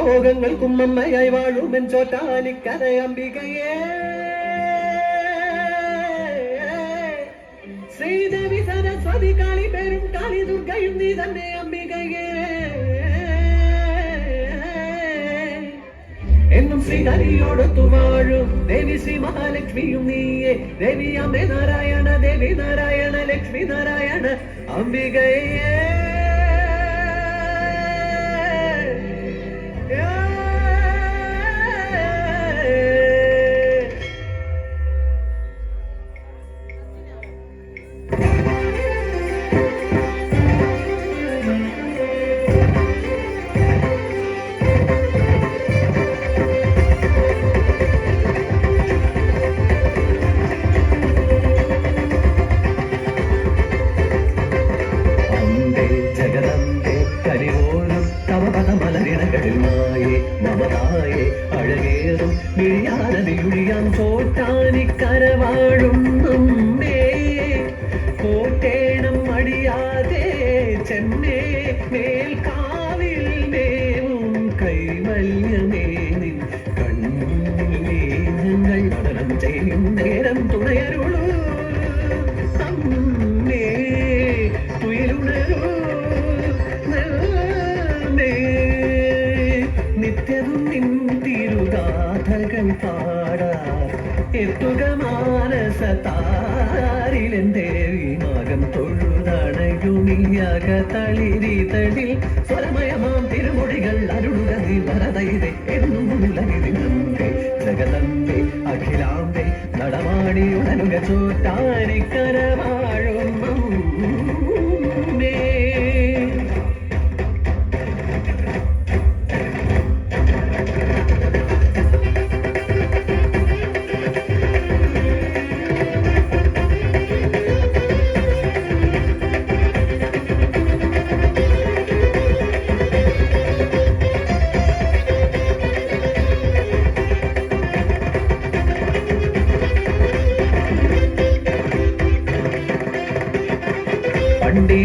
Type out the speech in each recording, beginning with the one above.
ലോകങ്ങൾക്കും അമ്മയായി വാഴുമെൻ ചോറ്റാനിക്കര അംബികയേ ശ്രീദേവി സരസ്വതി കാളി പേരും കാളി ദുർഗയും നീ തന്നെ അംബികയേ എന്നും ശ്രീഹരിയോടൊത്തു വാഴും ദേവി ശ്രീ മഹാലക്ഷ്മിയും നീയേ ദേവി അമ്മേ നാരായണ ദേവി നാരായണ ലക്ഷ്മി നാരായണ അംബികയേ അഴകേറും വിഴിയാനതിയുഴിയാം ചോട്ടാനിക്കര വാഴുന്നേ കോട്ടേണം അടിയാതെ ചെന്നേ മേൽക്കാവിൽ മേവും കൈവല്യമേ നിൻ കണ്ണിലേ ഞങ്ങൾ നടനം ചെയ്യും നേരം തുണയരുളൂ അമ്മേ തുയിലുണരൂ നിത്യവും നിൻ തിരുഗാഥകൾ പാടാർ എത്തുക മാനസ താരിലെൻ ദേവി മകം തൊഴുതണയുമിയാക തളിരിതളിൽ സ്വരമയമാം തിരുമൊഴികൾ അരുളുക നീ വരതൈതെ എന്നും ഉലകിതിനമ്പേ ജഗദമ്പേ അഖിലാമ്പേ നടമാടി ഉണരുക ചോറ്റാനിക്കര വാഴും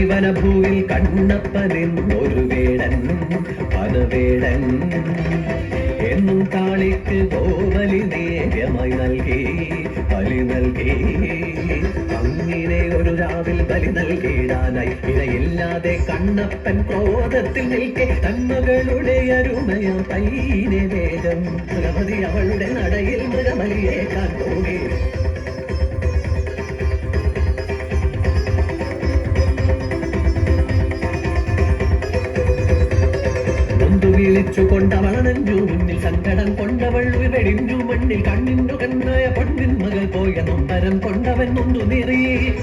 വനഭൂവിൽ കണ്ണപ്പനെന്നൊരു വേടൻ പനവേടൻ എന്നും താളിക്ക് ഗോബലി നേര്യമായി നൽകി ബലി നൽകി അങ്ങനെ ഒരു രാവിൽ ബലി നൽകിയിടാനായി ഇരയില്ലാതെ കണ്ണപ്പൻ ക്രോധത്തിൽ നിൽക്കെ തന്മകളുടെ അരുമയ പൈനെ വേഗം ഭഗവതി അവളുടെ നടയിൽ മൃഗബലിയെ കണ്ടുപോകി വിളിച്ചു കൊണ്ടവളനഞ്ചു മുന്നിൽ സങ്കടം കൊണ്ടവൾ വെടിഞ്ഞു മണ്ണിൽ കണ്ണിന്നു കണ്ണായ പൊന്നിൻ മകൾ പോയ നൊമ്പരം കൊണ്ടവൻ നൊന്തു നിറീ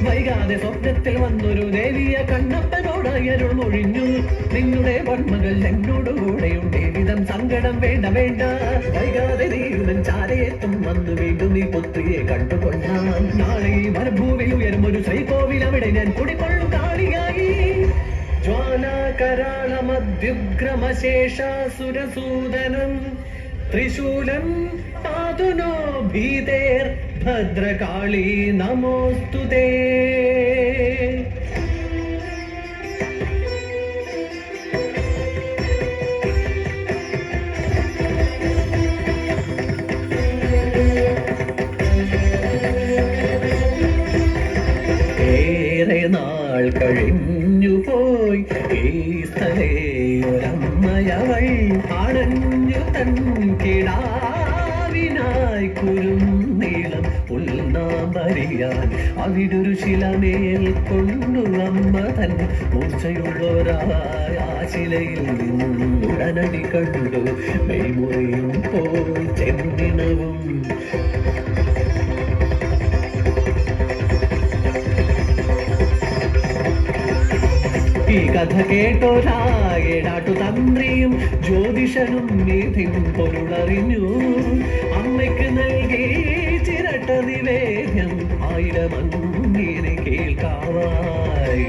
വൈകാതെ സ്വപ്നത്തിൽ വന്നൊരു ദേവിയെ കണ്ണപ്പനോടായി അരുൾ മൊഴിഞ്ഞു നിങ്ങളുടെ പൊന്മകൾ എന്നോടുകൂടെയുണ്ട് വിധം സങ്കടം വേണ്ട വേണ്ട വൈകാതെ നീയുമൻ ചാരയെത്തും വന്നു വീണ്ടും ഈ പുത്രിയെ കണ്ടുകൊണ്ടാൻ നാളെ ഈ മരുഭൂവിൽ ഉയർന്നൊരു ശ്രീകോവിൽ അവിടെ ഞാൻ കുടികൊള്ളും കാളിയായി ജ്വാലാകരാളമദ്യുഗ്രമശേഷാസുരസൂദനം ത്രിശൂലം പാതുനോ ഭീതേർ ഭദ്രകാളി നമോസ്തുതേ ഏറെ നാൾ കഴിഞ്ഞു പോയി ഈ സ്ഥലേ ഒരമ്മയവൾ അണഞ്ഞു തൻ കിടാവിനായി കുരുന്നീളം പുൽനാമ്പരിയാൻ അവിടൊരു ശിലമേൽ കൊണ്ടു അമ്മ തൻ മൂർച്ചയുള്ളവരായ ആ ശിലയിൽ നിന്നുടനടി കണ്ടു മെയ്മുറിയും പോയി ചെന്നിണവും ഈ കഥ കേട്ടോരാടാട്ടു തന്ത്രിയും ജ്യോതിഷനും നീതിൻ പൊരുളറിഞ്ഞു അമ്മയ്ക്ക് നൽകി ചിരട്ട നിവേദ്യം ആയിരമങ്ങനെ കേൾക്കാവായി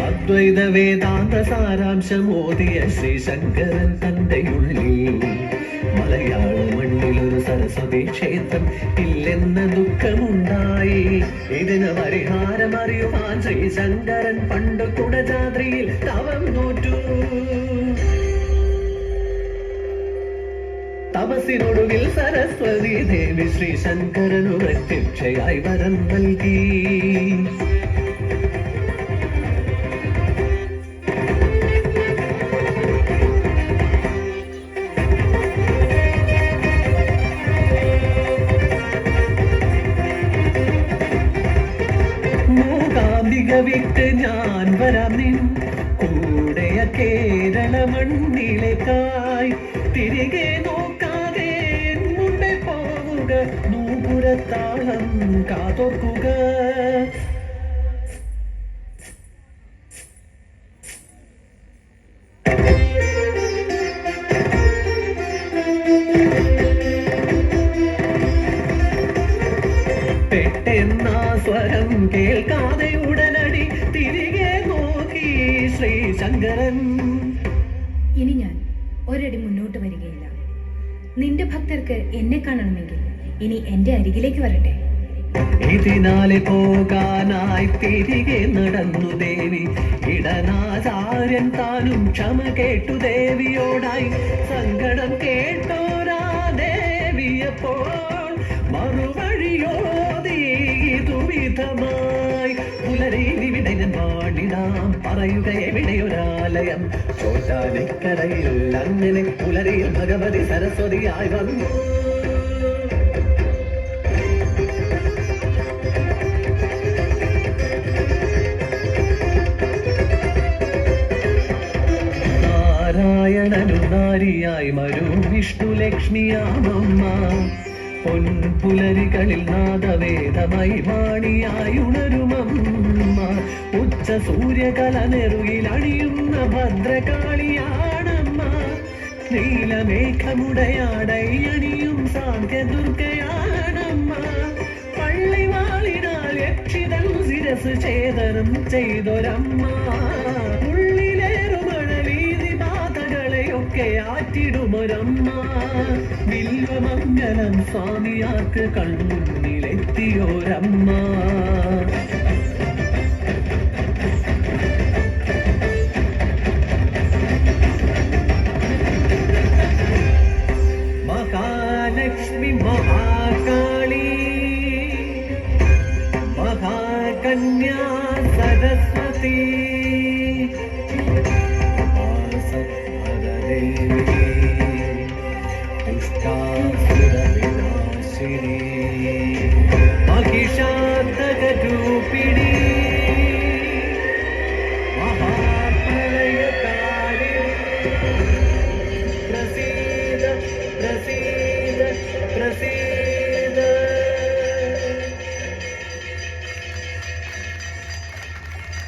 അദ്വൈത വേദാന്ത സാരാംശമോദിയ ശ്രീ ശങ്കരൻ തന്റെ ഉള്ളിൽ മലയാള മണ്ണിലൊരു സരസ്വതി ക്ഷേത്രം ഇല്ലെന്ന ദുഃഖമുണ്ടായി. ഇതിന് പരിഹാരമറിയുവാൻ ശ്രീശങ്കരൻ പണ്ട് കുടജാദ്രിയിൽ തവം നോറ്റു. തപസ്സിനൊടുവിൽ സരസ്വതി ദേവി ശ്രീശങ്കരനു പ്രത്യക്ഷയായി വരം നൽകി. മൂകാംബിക വിട്ട് ഞാൻ വരാം നിൻ കൂടെയ കേരള മണ്ണിലേക്കായി. തിരികെ നോക്കാതെ മുമ്പേ പോവുക, നൂപുരത്താളം കാതോർക്കുക. പെട്ടെന്ന സ്വരം കേൾക്കാതെ ഉടനടി തിരികെ നോക്കി ശ്രീശങ്കരൻ. ഇനി ഞാൻ ഒരടി മുന്നോട്ട് വരികയില്ല. നിന്റെ ഭക്തർക്ക് എന്നെ കാണണമെങ്കിൽ ഇനി എന്റെ അരികിലേക്ക് വരട്ടെ. ഇതിനാലെ പോകാനായി തിരികെ നടന്നു ദേവി. ഇടനാചാര്യൻ താനും ക്ഷമ കേട്ടു ദേവിയോടായി. സങ്കടം കേട്ടോരാ ദേവിയപ്പോൾ മറുവഴിയോതി ദുവിധമായി. പുലരിവിടയൻ പാടിടാം പറയുക എവിടെയൊരാലയം. ചോറ്റാനിക്കരയിൽ അങ്ങനെ പുലരിയിൽ ഭഗവതി സരസ്വതിയായി വന്നു. നാരായണനു നാരിയായി മരു വിഷ്ണു ലക്ഷ്മിയാമമ്മ. പൊൻപുലരികളിൽ നാദവേദമായി വാണിയായി ഉണരുമമ്മ. ഉച്ച സൂര്യകല നെറുകിൽ അണിയുന്ന ഭദ്രകാളിയാണമ്മ. നീലമേഘമുടയാടൈ അണിയും സാന്ധ്യദുർഗയാണമ്മ. പള്ളിവാളിനാൽ യക്ഷിതൻ ശിരസ് ഛേദനം ചെയ്തൊരമ്മ. ഉള്ളിലേറുമഴലീതി ബാധകളെയൊക്കെ ആറ്റിടുമൊരമ്മ. വില്വമംഗലം സ്വാമിയാർക്ക് കൺമുന്നിലെത്തിയോരമ്മ. മഹാലക്ഷ്മി മഹാകാളി മഹാകന്യാ സരസ്വതി ദുഷ്ടാസുരവിനാശിനി മഹിഷാന്തകരൂപിണി മഹാപ്രളയകാരിണി